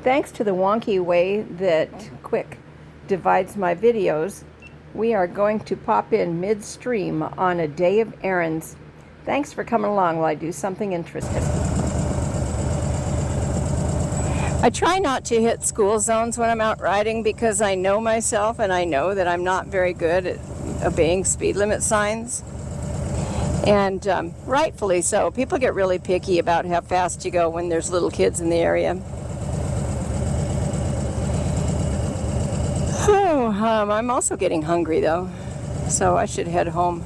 Thanks to the wonky way that Quik divides my videos, we are going to pop in midstream on a day of errands. Thanks for coming along while I do something interesting. I try not to hit school zones when I'm out riding because I know myself and I know that I'm not very good at obeying speed limit signs. And rightfully so. People get really picky about how fast you go when there's little kids in the area. I'm also getting hungry though, so I should head home.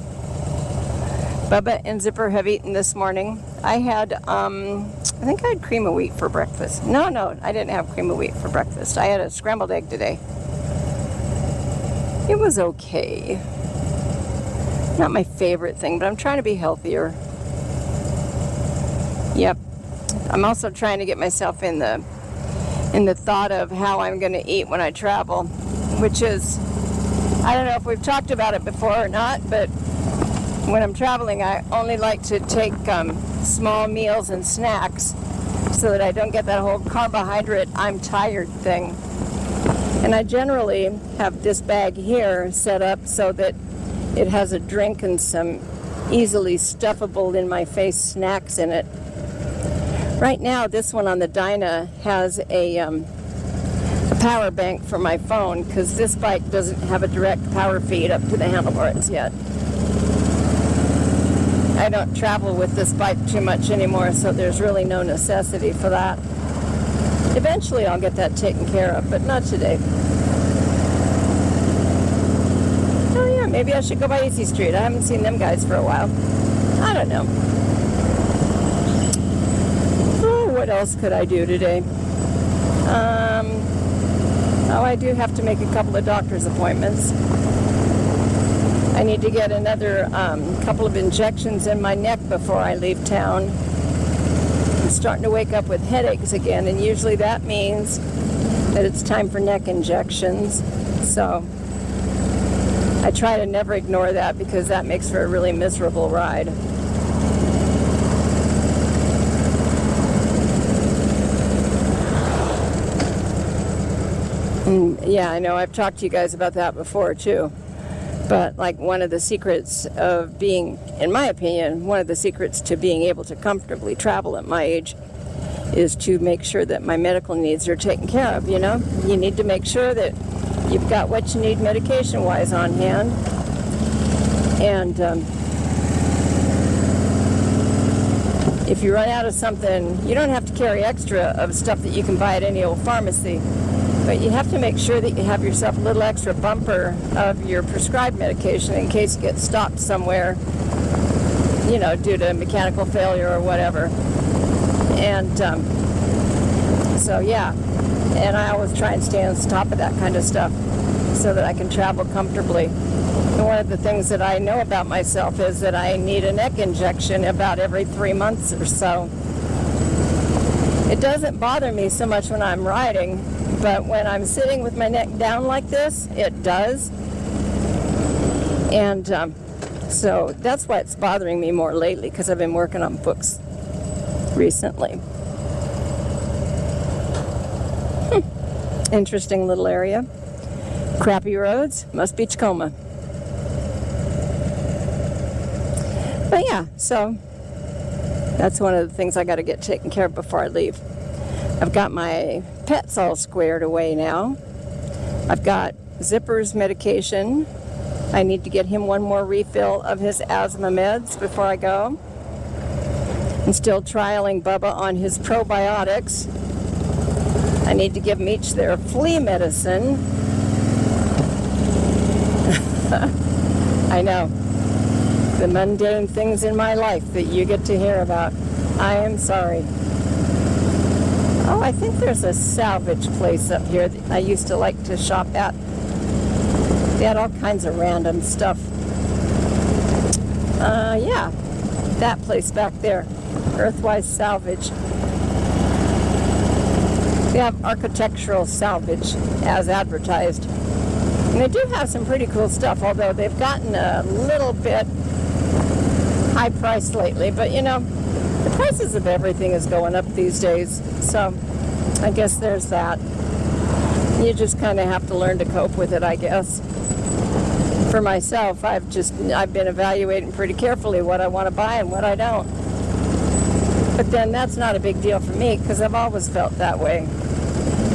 Bubba and Zipper have eaten this morning. I had, I think I had cream of wheat for breakfast. No, I didn't have cream of wheat for breakfast. I had a scrambled egg today. It was okay. Not my favorite thing, but I'm trying to be healthier. Yep. I'm also trying to get myself in the thought of how I'm going to eat when I travel, which is, I don't know if we've talked about it before or not, but when I'm traveling, I only like to take small meals and snacks so that I don't get that whole carbohydrate, I'm tired thing. And I generally have this bag here set up so that it has a drink and some easily stuffable in my face snacks in it. Right now, this one on the Dyna has a power bank for my phone because this bike doesn't have a direct power feed up to the handlebars yet. I don't travel with this bike too much anymore, so there's really no necessity for that. Eventually I'll get that taken care of, but not today. Oh yeah, maybe I should go by Easy Street. I haven't seen them guys for a while. I don't know. Oh, what else could I do today? I do have to make a couple of doctor's appointments. I need to get another couple of injections in my neck before I leave town. I'm starting to wake up with headaches again, and usually that means that it's time for neck injections. So I try to never ignore that because that makes for a really miserable ride. Yeah, I know I've talked to you guys about that before too. But like one of the secrets of being, in my opinion, one of the secrets to being able to comfortably travel at my age is to make sure that my medical needs are taken care of, you know? You need to make sure that you've got what you need medication-wise on hand. And if you run out of something, you don't have to carry extra of stuff that you can buy at any old pharmacy. But you have to make sure that you have yourself a little extra bumper of your prescribed medication in case you get stopped somewhere, you know, due to mechanical failure or whatever. And so, yeah. And I always try and stay on top of that kind of stuff so that I can travel comfortably. And one of the things that I know about myself is that I need a neck injection about every 3 months or so. It doesn't bother me so much when I'm riding, but when I'm sitting with my neck down like this, it does. And so that's why it's bothering me more lately, because I've been working on books recently. Interesting little area. Crappy roads, must be Tacoma. But yeah, so that's one of the things I got to get taken care of before I leave. I've got my pets all squared away now. I've got Zipper's medication. I need to get him one more refill of his asthma meds before I go. I'm still trialing Bubba on his probiotics. I need to give them each their flea medicine. I know. The mundane things in my life that you get to hear about. I am sorry. Oh, I think there's a salvage place up here that I used to like to shop at. They had all kinds of random stuff. Yeah, that place back there, Earthwise Salvage. They have architectural salvage as advertised. And they do have some pretty cool stuff, although they've gotten a little bit high priced lately. But you know, the prices of everything is going up these days. So I guess there's that. You just kind of have to learn to cope with it, I guess. For myself, I've been evaluating pretty carefully what I want to buy and what I don't. But then that's not a big deal for me because I've always felt that way.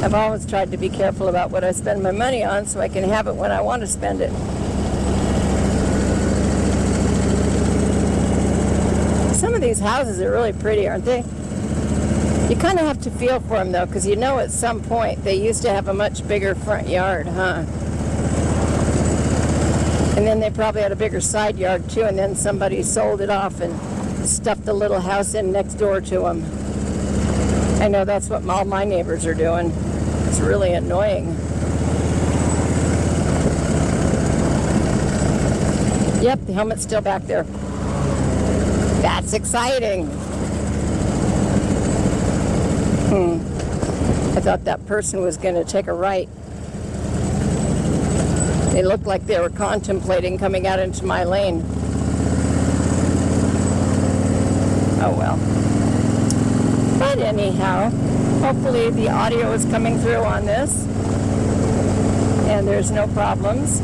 I've always tried to be careful about what I spend my money on so I can have it when I want to spend it. Some of these houses are really pretty, aren't they? You kind of have to feel for them, though, because you know at some point they used to have a much bigger front yard, huh? And then they probably had a bigger side yard, too, and then somebody sold it off and stuffed the little house in next door to them. I know that's what all my neighbors are doing. It's really annoying. Yep, the helmet's still back there. That's exciting. I thought that person was going to take a right. They looked like they were contemplating coming out into my lane. Oh well. But anyhow, hopefully the audio is coming through on this and there's no problems.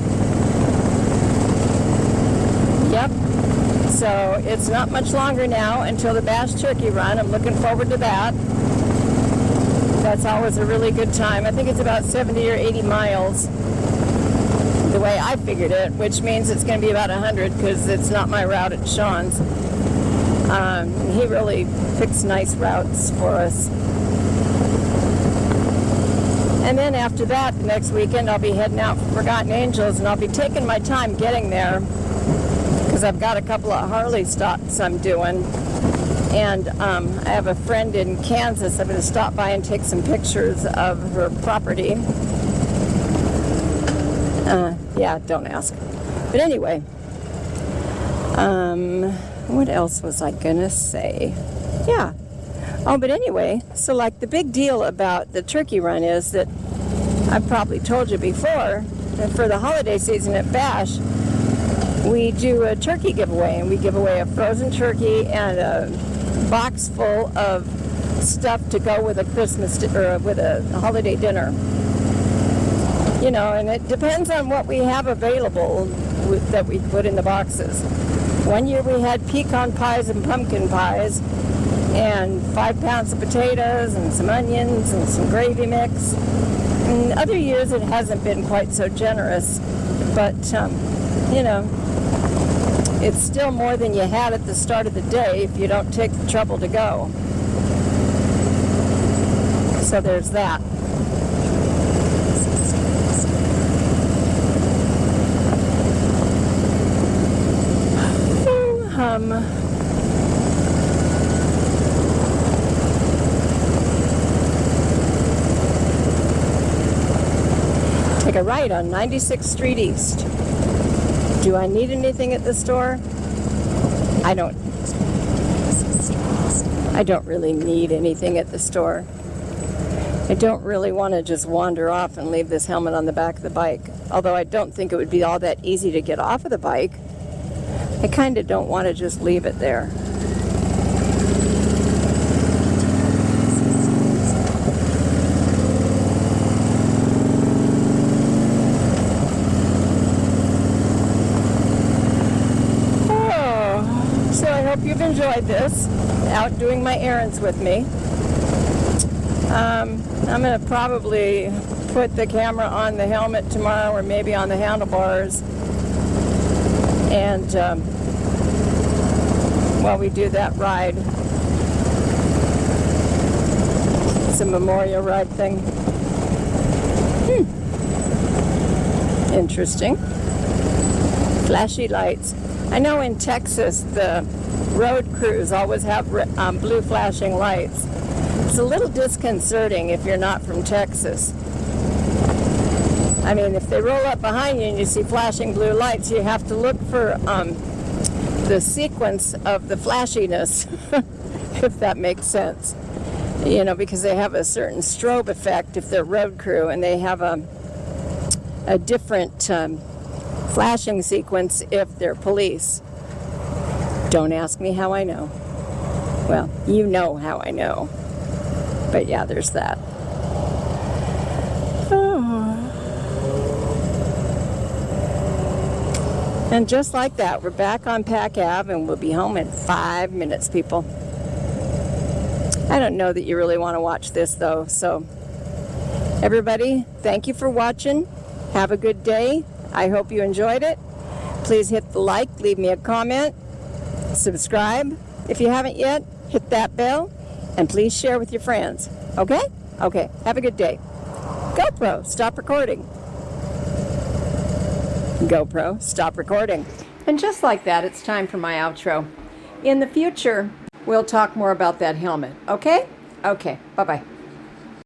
Yep. So it's not much longer now until the Bash Turkey Run. I'm looking forward to that. That's always a really good time. I think it's about 70 or 80 miles, the way I figured it, which means it's going to be about 100 because it's not my route at Sean's. He really picks nice routes for us. And then after that, the next weekend, I'll be heading out for Forgotten Angels, and I'll be taking my time getting there because I've got a couple of Harley stops I'm doing. And I have a friend in Kansas. I'm going to stop by and take some pictures of her property. Yeah, don't ask. But anyway, what else was I going to say? Yeah. Oh, but anyway, so like the big deal about the turkey run is that I've probably told you before that for the holiday season at Bash, we do a turkey giveaway, and we give away a frozen turkey and a box full of stuff to go with a Christmas or with a holiday dinner. You know, and it depends on what we have available that we put in the boxes. One year we had pecan pies and pumpkin pies and 5 pounds of potatoes and some onions and some gravy mix. And other years it hasn't been quite so generous, but you know, it's still more than you had at the start of the day if you don't take the trouble to go. So there's that. Take a right on 96th Street East. Do I need anything at the store? I don't really need anything at the store. I don't really want to just wander off and leave this helmet on the back of the bike. Although I don't think it would be all that easy to get off of the bike. I kind of don't want to just leave it there. So I hope you've enjoyed this, out doing my errands with me. I'm going to probably put the camera on the helmet tomorrow or maybe on the handlebars. And while we do that ride, it's a memorial ride thing. Interesting. Flashy lights. I know in Texas the road crews always have blue flashing lights. It's a little disconcerting if you're not from Texas. I mean, if they roll up behind you and you see flashing blue lights, you have to look for the sequence of the flashiness, if that makes sense. You know, because they have a certain strobe effect if they're road crew, and they have a different flashing sequence if they're police. Don't ask me how I know. Well, you know how I know. But yeah, there's that. And just like that, we're back on Pack Ave, and we'll be home in 5 minutes, people. I don't know that you really want to watch this, though. So, everybody, thank you for watching. Have a good day. I hope you enjoyed it. Please hit the like, leave me a comment, subscribe if you haven't yet, hit that bell, and please share with your friends. Okay? Okay. Have a good day. GoPro, stop recording. GoPro, stop recording. And just like that, it's time for my outro. In the future, we'll talk more about that helmet. Okay? Okay. Bye-bye.